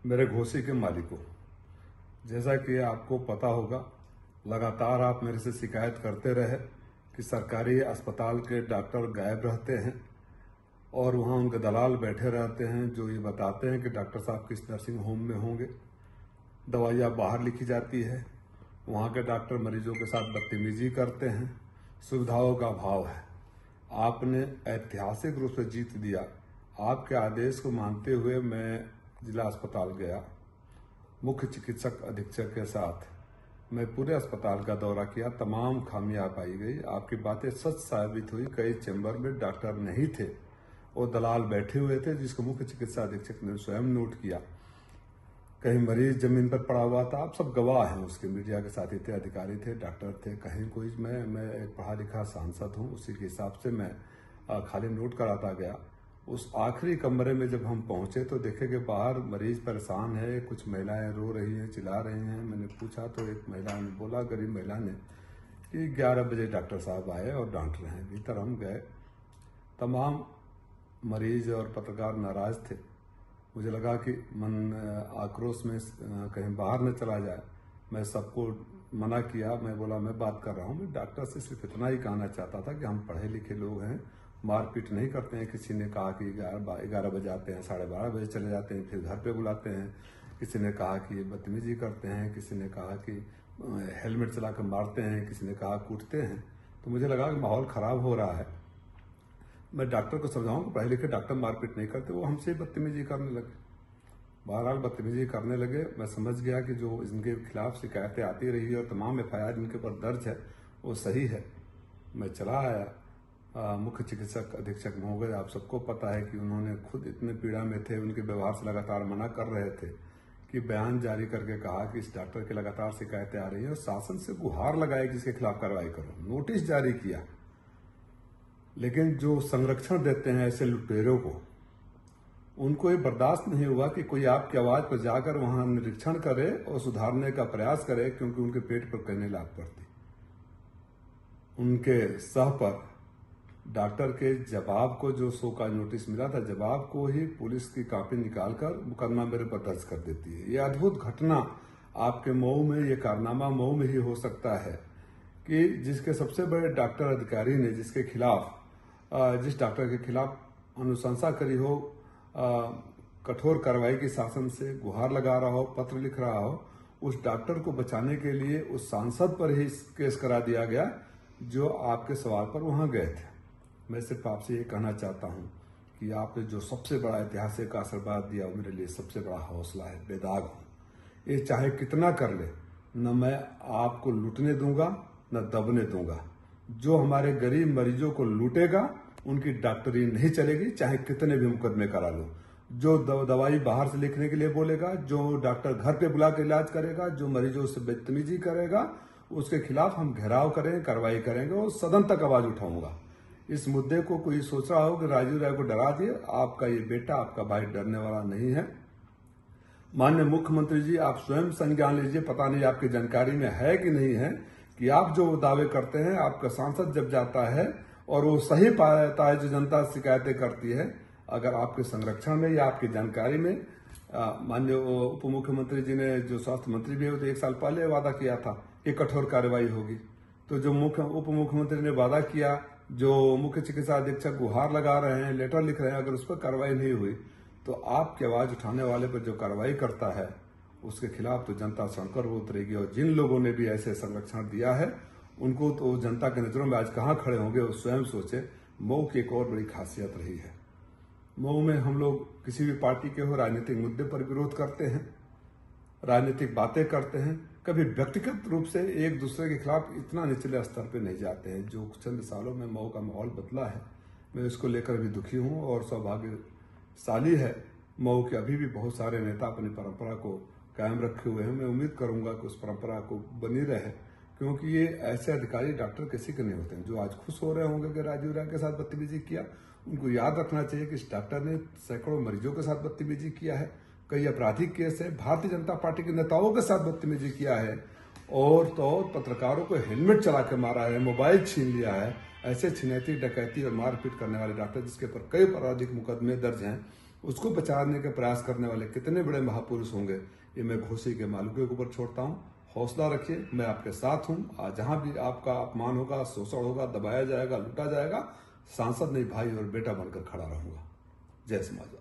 मेरे घोंसी के मालिकों, जैसा कि आपको पता होगा, लगातार आप मेरे से शिकायत करते रहे कि सरकारी अस्पताल के डॉक्टर गायब रहते हैं और वहाँ उनके दलाल बैठे रहते हैं जो ये बताते हैं कि डॉक्टर साहब किस नर्सिंग होम में होंगे। दवाइयाँ बाहर लिखी जाती है, वहाँ के डॉक्टर मरीजों के साथ बदतमीजी करते हैं, सुविधाओं का अभाव है। आपने ऐतिहासिक रूप से जीत दिया। आपके आदेश को मानते हुए मैं जिला अस्पताल गया, मुख्य चिकित्सक अधीक्षक के साथ मैं पूरे अस्पताल का दौरा किया। तमाम खामियां पाई गई। आपकी बातें सच साबित हुई। कई चैम्बर में डॉक्टर नहीं थे और दलाल बैठे हुए थे, जिसको मुख्य चिकित्सा अधीक्षक ने स्वयं नोट किया। कहीं मरीज जमीन पर पड़ा हुआ था। आप सब गवाह हैं उसके, मीडिया के साथी थे, अधिकारी थे, डॉक्टर थे। कहीं कोई मैं एक पढ़ा लिखा सांसद हूं, उसी के हिसाब से मैं खाली नोट कराता गया। उस आखिरी कमरे में जब हम पहुंचे तो देखे कि बाहर मरीज परेशान है, कुछ महिलाएं रो रही हैं, चिल्ला रही हैं। मैंने पूछा तो एक महिला ने बोला, गरीब महिला ने, कि 11 बजे डॉक्टर साहब आए और डांट रहे हैं। भीतर हम गए, तमाम मरीज और पत्रकार नाराज थे। मुझे लगा कि मन आक्रोश में कहीं बाहर न चला जाए। मैं सबको मना किया। मैं बोला मैं बात कर रहा हूँ, मैं डॉक्टर से सिर्फ इतना ही कहना चाहता था कि हम पढ़े लिखे लोग हैं, मारपीट नहीं करते हैं। किसी ने कहा कि 11 बजे आते हैं, 12:30 बजे चले जाते हैं, फिर घर पे बुलाते हैं। किसी ने कहा कि बदतमीजी करते हैं, किसी ने कहा कि हेलमेट चला कर मारते हैं, किसी ने कहा कूटते हैं। तो मुझे लगा कि माहौल खराब हो रहा है। मैं डॉक्टर को समझाऊं कि पढ़े लिखे डॉक्टर मारपीट नहीं करते। वो हमसे बदतमीजी करने लगे, बहरहाल बदतमीजी करने लगे। मैं समझ गया कि जो इनके खिलाफ शिकायतें आती रही और तमाम FIR इनके ऊपर दर्ज है वो सही है। मैं चला आया। मुख्य चिकित्सक अधीक्षक महोदय, आप सबको पता है कि उन्होंने खुद इतने पीड़ा में थे, उनके व्यवहार से लगातार मना कर रहे थे कि बयान जारी करके कहा कि इस डॉक्टर की लगातार शिकायतें आ रही हैं और शासन से गुहार लगाई कि इसके खिलाफ कार्रवाई करो। नोटिस जारी किया, लेकिन जो संरक्षण देते हैं ऐसे लुटेरों को, उनको ये बर्दाश्त नहीं हुआ कि कोई आपकी आवाज पर जाकर वहां निरीक्षण करे और सुधारने का प्रयास करे, क्योंकि उनके पेट पर कहने लाग पड़ती। उनके सह पर डॉक्टर के जवाब को, जो 100 का नोटिस मिला था, जवाब को ही पुलिस की कॉपी निकालकर मुकदमा मेरे पर दर्ज कर देती है। ये अद्भुत घटना आपके मऊ में, ये कारनामा मऊ में ही हो सकता है कि जिसके सबसे बड़े डॉक्टर अधिकारी ने, जिसके खिलाफ, जिस डॉक्टर के खिलाफ अनुशंसा करी हो, कठोर कार्रवाई की शासन से गुहार लगा रहा हो, पत्र लिख रहा हो, उस डॉक्टर को बचाने के लिए उस सांसद पर ही केस करा दिया गया जो आपके सवाल पर वहां गए थे। मैं सिर्फ आपसे ये कहना चाहता हूं कि आपने जो सबसे बड़ा ऐतिहासिक आशीर्वाद दिया, वो मेरे लिए सबसे बड़ा हौसला है। बेदाग हूं, ये चाहे कितना कर ले, न मैं आपको लूटने दूंगा न दबने दूंगा। जो हमारे गरीब मरीजों को लूटेगा उनकी डॉक्टरी नहीं चलेगी, चाहे कितने भी मुकदमे करा लो। जो दवाई बाहर से लिखने के लिए बोलेगा, जो डॉक्टर घर पे बुला के इलाज करेगा, जो मरीजों से बदतमीजी करेगा, उसके खिलाफ हम घेराव करेंगे, कार्रवाई करेंगे और सदन तक आवाज उठाऊंगा। इस मुद्दे को कोई सोच रहा हो कि राजीव राय को डरा दिए, आपका ये बेटा, आपका भाई डरने वाला नहीं है। माननीय मुख्यमंत्री जी, आप स्वयं संज्ञान लीजिए, पता नहीं आपकी जानकारी में है कि नहीं है, कि आप जो दावे करते हैं, आपका सांसद जब जाता है और वो सही पाता है जो जनता शिकायतें करती है, अगर आपके संरक्षण में या आपकी जानकारी में, माननीय उप मुख्यमंत्री जी ने, जो स्वास्थ्य मंत्री भी है, तो 1 साल पहले वादा किया था कि कठोर कार्रवाई होगी। तो जो उप मुख्यमंत्री ने वादा किया, जो मुख्य चिकित्सा अधीक्षक गुहार लगा रहे हैं, लेटर लिख रहे हैं, अगर उस पर कार्रवाई नहीं हुई तो आपकी आवाज उठाने वाले पर जो कार्रवाई करता है उसके खिलाफ तो जनता सड़कों पर उतरेगी। और जिन लोगों ने भी ऐसे संरक्षण दिया है उनको तो जनता की नजरों में आज कहां खड़े होंगे, वो स्वयं सोचे। मऊ की एक और बड़ी खासियत रही है, मऊ में हम लोग किसी भी पार्टी के हो, राजनीतिक मुद्दे पर विरोध करते हैं, राजनीतिक बातें करते हैं, कभी व्यक्तिगत रूप से एक दूसरे के खिलाफ इतना निचले स्तर पे नहीं जाते हैं। जो चंद सालों में मऊ का माहौल बदला है, मैं इसको लेकर भी दुखी हूं और सौभाग्यशाली है मऊ के अभी भी बहुत सारे नेता अपनी परंपरा को कायम रखे हुए हैं। मैं उम्मीद करूंगा कि उस परंपरा को बनी रहे, क्योंकि ये ऐसे अधिकारी डॉक्टर किसी के नहीं होते हैं। जो आज खुश हो रहे होंगे कि राजीव राय के साथ बदतमीजी किया, उनको याद रखना चाहिए कि इस डॉक्टर ने सैकड़ों मरीजों के साथ बदतमीजी किया है, कई आपराधिक केस है, भारतीय जनता पार्टी के नेताओं के साथ बदतमीजी किया है, और तो और पत्रकारों को हेलमेट चला के मारा है, मोबाइल छीन लिया है। ऐसे छिनैती, डकैती और मारपीट करने वाले डॉक्टर, जिसके ऊपर कई आपराधिक मुकदमे दर्ज हैं, उसको बचाने के प्रयास करने वाले कितने बड़े महापुरुष होंगे, ये मैं घोसी के मालिकों के ऊपर छोड़ता हूँ। हौसला रखिए, मैं आपके साथ हूँ। आज जहां भी आपका अपमान होगा, शोषण होगा, दबाया जाएगा, लूटा जाएगा, सांसद नहीं भाई और बेटा बनकर खड़ा रहूंगा। जय समाज।